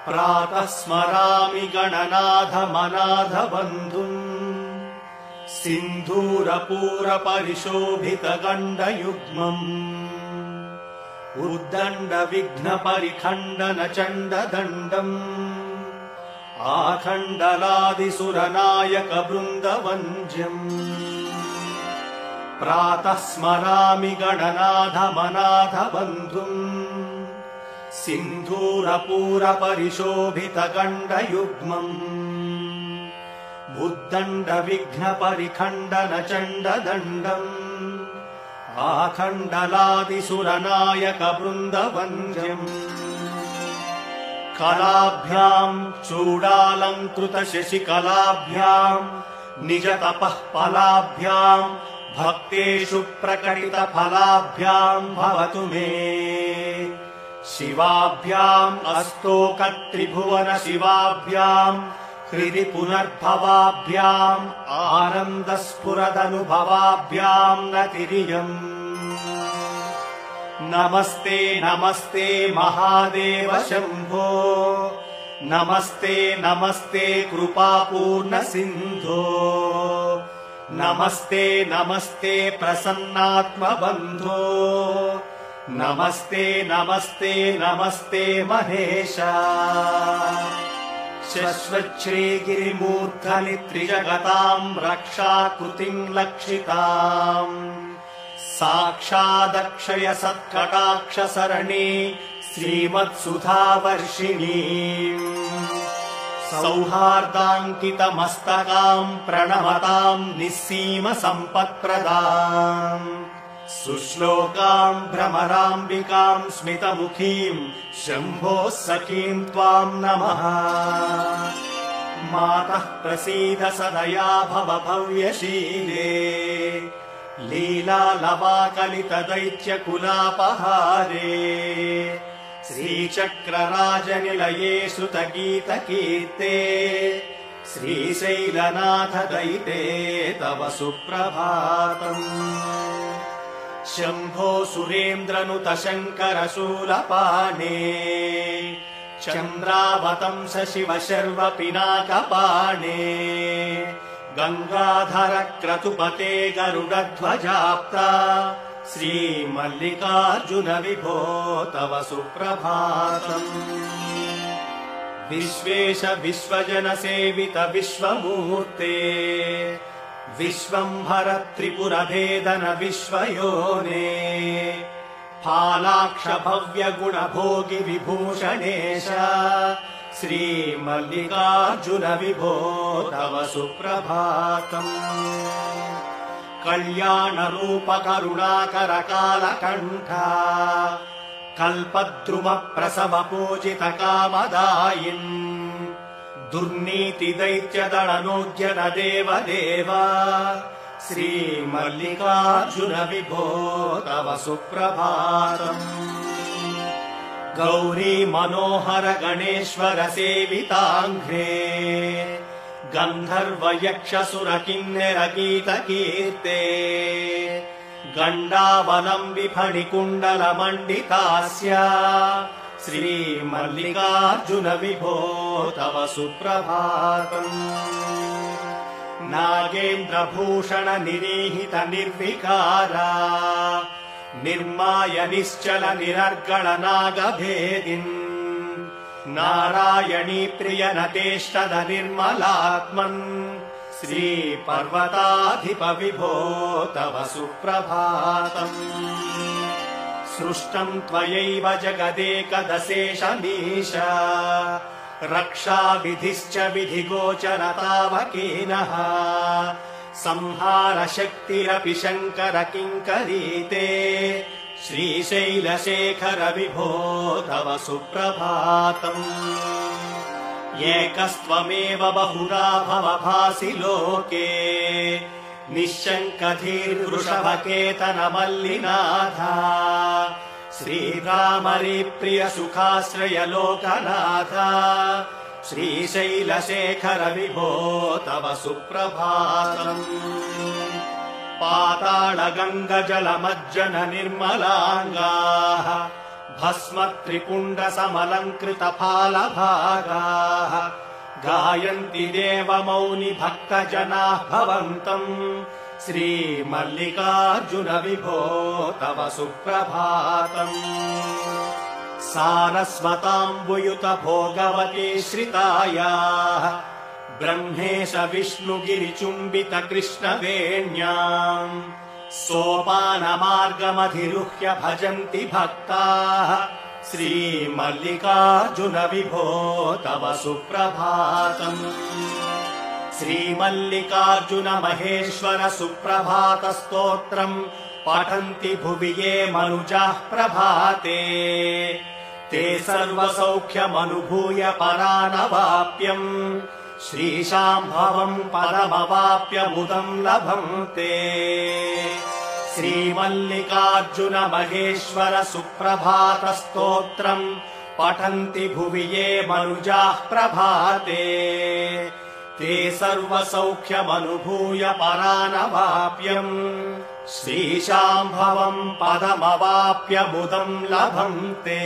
प्रातः स्मरामि गणनाथमनाथबन्धुम् सिन्धूरपूरपरिशोभितगण्डयुग्मम् उद्दण्डविघ्नपरिखण्डनचण्डदण्डम् आखण्डलादिसुरनायकवृन्दवन्द्यम् प्रातः स्मरामि गणनाथमनाथबन्धुम् सिन्धूरपूरपरिशोभितगण्डयुग्मम् उद्दण्डविघ्नपरिखण्डनचण्डदण्डम् आखण्डलादिसुरनायकवृन्दवन्द्यम् कलाभ्याम् चूडालङ्कृतशशिकलाभ्याम् निजतपः फलाभ्याम् भक्तेषु प्रकटितफलाभ्याम् भवतु मे शिवाभ्याम् अस्तोकत्रिभुवन शिवाभ्याम् हृदि पुनर्भवाभ्याम् आनन्दस्फुरदनुभवाभ्याम् नतिरियम् नमस्ते नमस्ते महादेव शम्भो नमस्ते नमस्ते कृपापूर्ण सिन्धो नमस्ते नमस्ते प्रसन्नात्मबन्धो नमस्ते नमस्ते नमस्ते महेश शश्वच्छ्रीगिरिमूर्धनि त्रिजगताम् रक्षाकृतिम् लक्षिताम् साक्षादक्षय सत्कटाक्षसरणी श्रीमत्सुधावर्षिणी सौहार्दाङ्कितमस्तकाम् प्रणमताम् निस्सीम सम्पत्प्रदाम् सुश्लोकाम् भ्रमराम्बिकाम् स्मितमुखीम् शम्भोः सखीम् त्वाम् नमः मातः प्रसीद सदया भव भव्यशीले लीलालवाकलितदैत्यकुलापहारे श्रीचक्रराजनिलये श्रुतगीतकीर्ते श्रीशैलनाथ दयिते तव सुप्रभातम् शम्भो सुरेन्द्रनुत शङ्कर शूलपाणे चन्द्रावतंस शिव शर्व पिनाकपाणे गंगाधर क्रतुपते गरुडध्वजाप्ता श्रीमल्लिकार्जुन विभो तव सुप्रभातम् विश्वेश विश्वजन सेवित विश्वमूर्ते विश्वंभर त्रिपुर भेदन विश्वयोने फालाक्ष भव्य गुण भोगि विभूषणेश श्रीमल्लिकार्जुन विभो तव सुप्रभातम् कल्याण रूप करुणाकर कालकण्ठा कल्पद्रुम प्रसव पूजित कामदायिन् दुर्नीति दैत्य दळनोद्यत देवदेव श्रीमल्लिकार्जुन विभो तव सुप्रभातम् गौरी मनोहर गणेश्वर सेविताङ्घ्रे गन्धर्व यक्षसुर किन्नर गीतकीर्ते गण्डावलम्बि फणिकुण्डल मण्डितास्य श्रीमल्लिकार्जुन विभो तव सुप्रभातम् नागेन्द्रभूषण निरीहित निर्विकारा निर्माय निश्चल निरर्गल नागभेदिन् नारायणी प्रिय नतेष्टद निर्मलात्मन् श्रीपर्वताधिप विभो तव सुप्रभातम् सृष्टम् त्वयैव जगदेकदशेषमीश रक्षाविधिश्च विधिगोचरतावकीनः संहार शक्तिरपि शङ्कर किङ्करीते श्रीशैलशेखर विभो तव सुप्रभातम् एकस्त्वमेव बहुधा भवभासि लोके निःशङ्कधीर्वृषभकेतन मल्लिनाथ श्रीरामरि प्रिय सुखाश्रय लोकनाथ श्रीशैलशेखर विभो तव सुप्रभातम् पाताళगङ्गजलमज्जन निर्मलाङ्गाः भस्म त्रिपुण्ड समलङ्कृत फालभागाः गायन्ति देवमौनि भक्तजनाः भवन्तम् श्रीमल्लिकार्जुन विभो तव सुप्रभातम् सारस्वताम्बुयुत भोगवती श्रितायाः ब्रह्मेश विष्णुगिरिचुम्बित कृष्णवेण्याम् सोपानमार्गमधिरुह्य भजन्ति भक्ताः श्रीमल्लिकार्जुन विभो तव सुप्रभातम् श्रीमल्लिकार्जुन महेश्वर सुप्रभात स्तोत्रम् पठन्ति भुवि ये मनुजाः प्रभाते ते सर्वसौख्यमनुभूय परानवाप्यम् श्रीशाम्भवम् पदमवाप्य मुदम् लभन्ते श्रीमल्लिकार्जुन महेश्वर सुप्रभात स्तोत्रम् पठन्ति भुवि ये मनुजाः प्रभाते ते सर्वसौख्यमनुभूय परानवाप्यम् श्रीशाम्भवम् पदमवाप्य मुदम् लभन्ते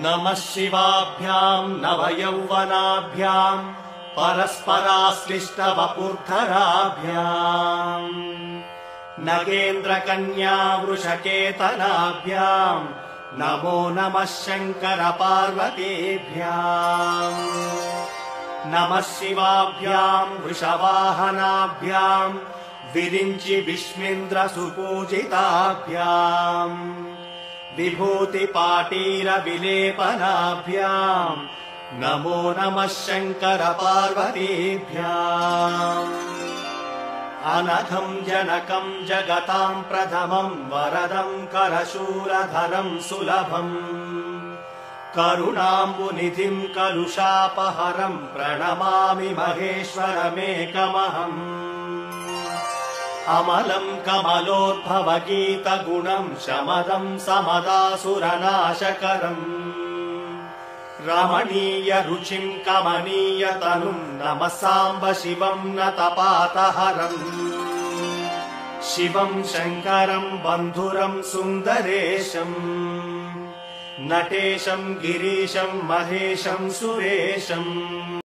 नमः शिवाभ्याम् नवयौवनाभ्याम् परस्पराश्लिष्टवपुर्धराभ्याम् नगेन्द्रकन्या वृषकेतनाभ्याम् नमो नमः शङ्कर पार्वतीभ्याम् नमः शिवाभ्याम् वृषवाहनाभ्याम् विरिञ्चि विश्वेन्द्र सुपूजिताभ्याम् विभूतिपाटीर विलेपनाभ्याम् नमो नमः शङ्कर पार्वतीभ्याम् अनघम् जनकम् जगताम् प्रथमम् वरदम् करशूलधरम् सुलभम् करुणाम्बुनिधिम् कलुषापहरम् प्रणमामि महेश्वरमेकमहम् अमलम् कमलोद्भव गीतगुणम् शमदम् समदासुरनाशकरम् रमणीय रुचिम् कमनीय तनुम् नमः साम्ब शिवम् नतपातहरम् शिवम् शङ्करम् बन्धुरम् सुन्दरेशम् नटेशम् गिरीशम् महेशम् सुरेशम्